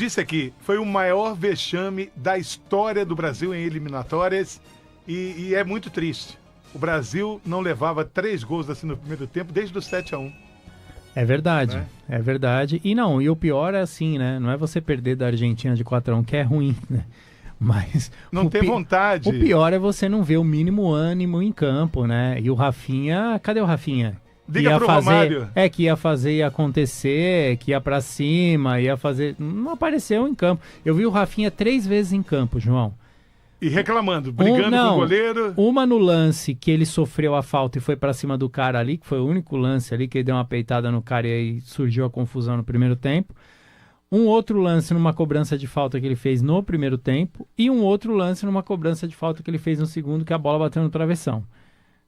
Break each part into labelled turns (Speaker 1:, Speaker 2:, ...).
Speaker 1: Disse aqui, foi o maior vexame da história do Brasil em eliminatórias e é muito triste. O Brasil não levava 3 gols assim no primeiro tempo desde o 7-1.
Speaker 2: É verdade, é verdade. E o pior é assim, né? Não é você perder da Argentina de 4-1, que é ruim, né? Mas
Speaker 1: não tem vontade.
Speaker 2: O pior é você não ver o mínimo ânimo em campo, né? E o Rafinha, cadê o Rafinha?
Speaker 1: Diga pro Romário.
Speaker 2: Que ia fazer, ia acontecer, que ia pra cima, ia fazer... Não apareceu em campo. Eu vi o Rafinha 3 vezes em campo, João.
Speaker 1: E reclamando, brigando com o goleiro.
Speaker 2: Uma no lance que ele sofreu a falta e foi pra cima do cara ali, que foi o único lance ali que ele deu uma peitada no cara e aí surgiu a confusão no primeiro tempo. Um outro lance numa cobrança de falta que ele fez no primeiro tempo e um outro lance numa cobrança de falta que ele fez no segundo, que a bola bateu no travessão.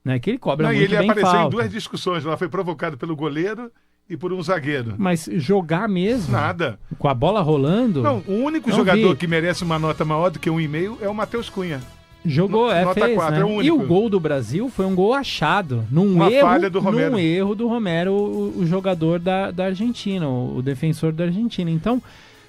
Speaker 2: Né? Que ele cobra muito bem falta. E ele apareceu
Speaker 1: em 2 discussões. Ela foi provocado pelo goleiro e por um zagueiro.
Speaker 2: Mas jogar mesmo?
Speaker 1: Nada.
Speaker 2: Com a bola rolando?
Speaker 1: Não, o único jogador que merece uma nota maior do que 1,5 é o Matheus Cunha.
Speaker 2: Jogou,
Speaker 1: nota
Speaker 2: fez,
Speaker 1: 4,
Speaker 2: né?
Speaker 1: é o único.
Speaker 2: E o gol do Brasil foi um gol achado.
Speaker 1: Falha do Romero.
Speaker 2: Num erro do Romero, o jogador da Argentina, o defensor da Argentina. Então,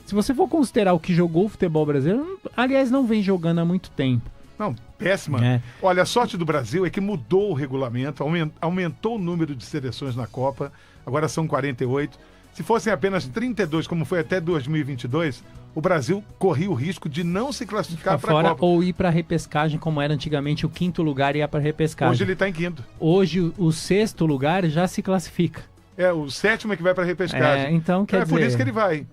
Speaker 2: se você for considerar o que jogou o futebol brasileiro, aliás, não vem jogando há muito tempo.
Speaker 1: Não, péssima. Olha, a sorte do Brasil é que mudou o regulamento, aumentou o número de seleções na Copa, agora são 48. Se fossem apenas 32, como foi até 2022, o Brasil corria o risco de não se classificar para a Copa.
Speaker 2: Ou ir para a repescagem, como era antigamente, o 5º lugar ia para a repescagem.
Speaker 1: Hoje ele está em 5º.
Speaker 2: Hoje o 6º lugar já se classifica.
Speaker 1: O 7º é que vai para a repescagem.
Speaker 2: Então, quer dizer...
Speaker 1: por isso que ele vai.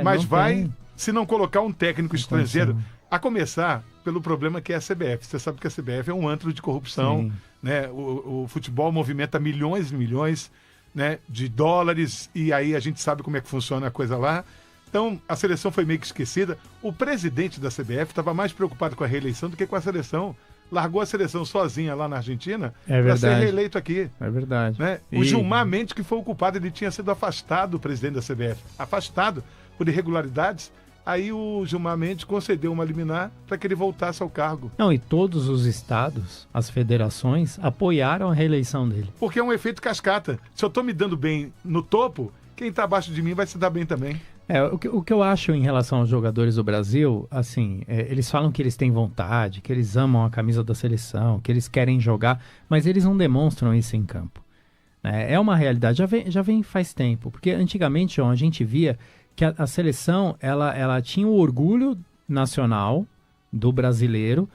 Speaker 1: Mas vai se não colocar um técnico estrangeiro, a começar pelo problema que é a CBF. Você sabe que a CBF é um antro de corrupção, né? O futebol movimenta milhões e milhões, né, de dólares, e aí a gente sabe como é que funciona a coisa lá. Então, a seleção foi meio que esquecida. O presidente da CBF estava mais preocupado com a reeleição do que com a seleção. Largou a seleção sozinha lá na Argentina para ser reeleito aqui.
Speaker 2: É verdade.
Speaker 1: Né? O Gilmar Mendes, que foi o culpado, ele tinha sido afastado, o presidente da CBF. Afastado por irregularidades. Aí o Gilmar Mendes concedeu uma liminar para que ele voltasse ao cargo.
Speaker 2: E todos os estados, as federações, apoiaram a reeleição dele.
Speaker 1: Porque é um efeito cascata. Se eu estou me dando bem no topo, quem está abaixo de mim vai se dar bem também.
Speaker 2: O que eu acho em relação aos jogadores do Brasil, assim, eles falam que eles têm vontade, que eles amam a camisa da seleção, que eles querem jogar, mas eles não demonstram isso em campo. É uma realidade, já vem faz tempo, porque antigamente, João, a gente via que a seleção, ela tinha o orgulho nacional do brasileiro,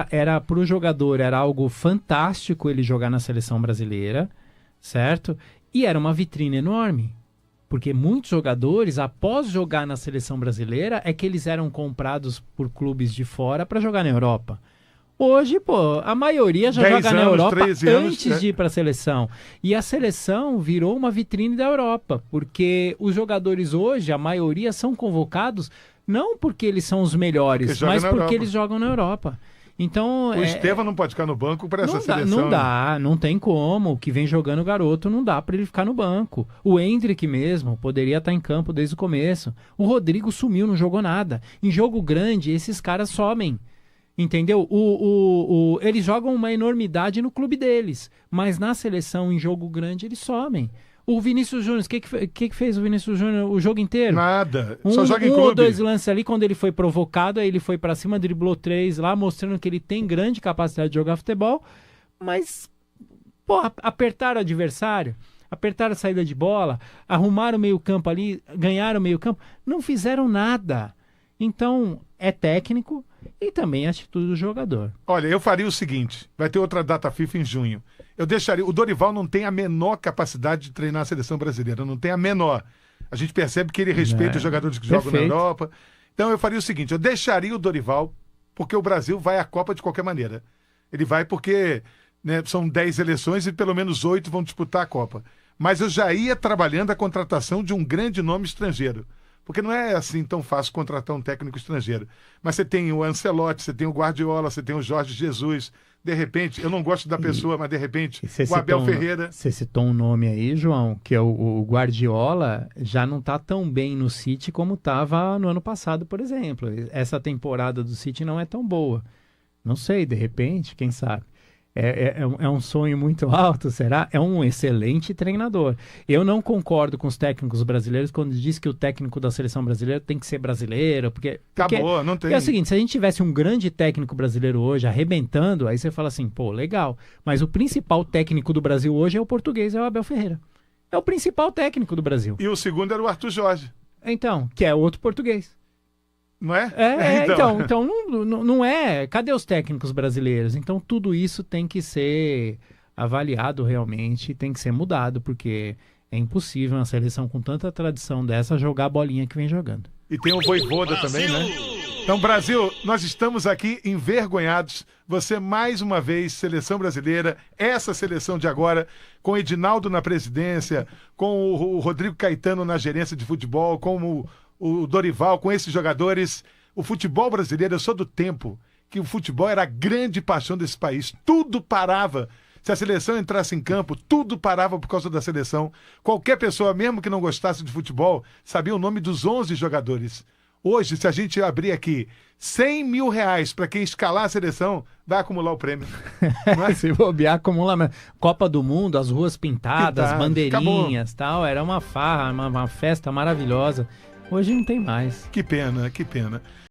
Speaker 2: era para o jogador, era algo fantástico ele jogar na seleção brasileira, certo? E era uma vitrine enorme, porque muitos jogadores, após jogar na seleção brasileira, é que eles eram comprados por clubes de fora para jogar na Europa. Hoje, a maioria já joga na Europa antes de ir para a seleção. E a seleção virou uma vitrine da Europa, porque os jogadores hoje, a maioria, são convocados não porque eles são os melhores, mas porque eles jogam na Europa. Então,
Speaker 1: o Estevão não pode ficar no banco para essa seleção.
Speaker 2: Não tem como. O que vem jogando o garoto não dá para ele ficar no banco. O Endrick mesmo poderia estar em campo desde o começo. O Rodrigo sumiu, não jogou nada. Em jogo grande, esses caras somem. Entendeu? Eles jogam uma enormidade no clube deles, mas na seleção, em jogo grande, eles somem. O Vinícius Júnior, o que fez o Vinícius Júnior o jogo inteiro?
Speaker 1: Nada, só joga em clube.
Speaker 2: Ou 2 lances ali, quando ele foi provocado, aí ele foi pra cima, driblou 3 lá, mostrando que ele tem grande capacidade de jogar futebol, mas, apertaram o adversário, apertaram a saída de bola, arrumaram o meio campo ali, ganharam o meio campo, não fizeram nada. Então, é técnico e também a atitude do jogador.
Speaker 1: Olha, eu faria o seguinte, vai ter outra data FIFA em junho. Eu deixaria, o Dorival não tem a menor capacidade de treinar a seleção brasileira, não tem a menor. A gente percebe que ele respeita os jogadores que jogam na Europa. Então eu faria o seguinte, eu deixaria o Dorival, porque o Brasil vai à Copa de qualquer maneira. Ele vai porque, né, são 10 seleções e pelo menos 8 vão disputar a Copa. Mas eu já ia trabalhando a contratação de um grande nome estrangeiro. Porque não é assim tão fácil contratar um técnico estrangeiro. Mas você tem o Ancelotti, você tem o Guardiola, você tem o Jorge Jesus. De repente, eu não gosto da pessoa, mas de repente, o Abel Ferreira...
Speaker 2: Você citou um nome aí, João, que é o Guardiola, já não está tão bem no City como estava no ano passado, por exemplo. Essa temporada do City não é tão boa. Não sei, de repente, quem sabe. É um sonho muito alto, será? É um excelente treinador. Eu não concordo com os técnicos brasileiros quando diz que o técnico da seleção brasileira tem que ser brasileiro,
Speaker 1: Acabou, não tem.
Speaker 2: Porque é o seguinte, se a gente tivesse um grande técnico brasileiro hoje arrebentando, aí você fala assim, pô, legal. Mas o principal técnico do Brasil hoje é o português, é o Abel Ferreira. É o principal técnico do Brasil.
Speaker 1: E o segundo era o Arthur Jorge.
Speaker 2: Então, que é outro português.
Speaker 1: Não é?
Speaker 2: Então não é. Cadê os técnicos brasileiros? Então tudo isso tem que ser avaliado realmente, tem que ser mudado, porque é impossível uma seleção com tanta tradição dessa jogar a bolinha que vem jogando.
Speaker 1: E tem o Vojvoda também, né? Então, Brasil, nós estamos aqui envergonhados. Você, mais uma vez, seleção brasileira, essa seleção de agora, com Edinaldo na presidência, com o Rodrigo Caetano na gerência de futebol, com o Dorival, com esses jogadores. O futebol brasileiro, eu sou do tempo que o futebol era a grande paixão desse país. Tudo parava. Se a seleção entrasse em campo, tudo parava por causa da seleção. Qualquer pessoa, mesmo que não gostasse de futebol, sabia o nome dos 11 jogadores. Hoje, se a gente abrir aqui 100 mil reais para quem escalar a seleção, vai acumular o prêmio.
Speaker 2: Não é? Se bobear, acumula. Copa do Mundo, as ruas pintadas, bandeirinhas, tal. Era uma farra, uma festa maravilhosa. Hoje não tem mais.
Speaker 1: Que pena, que pena.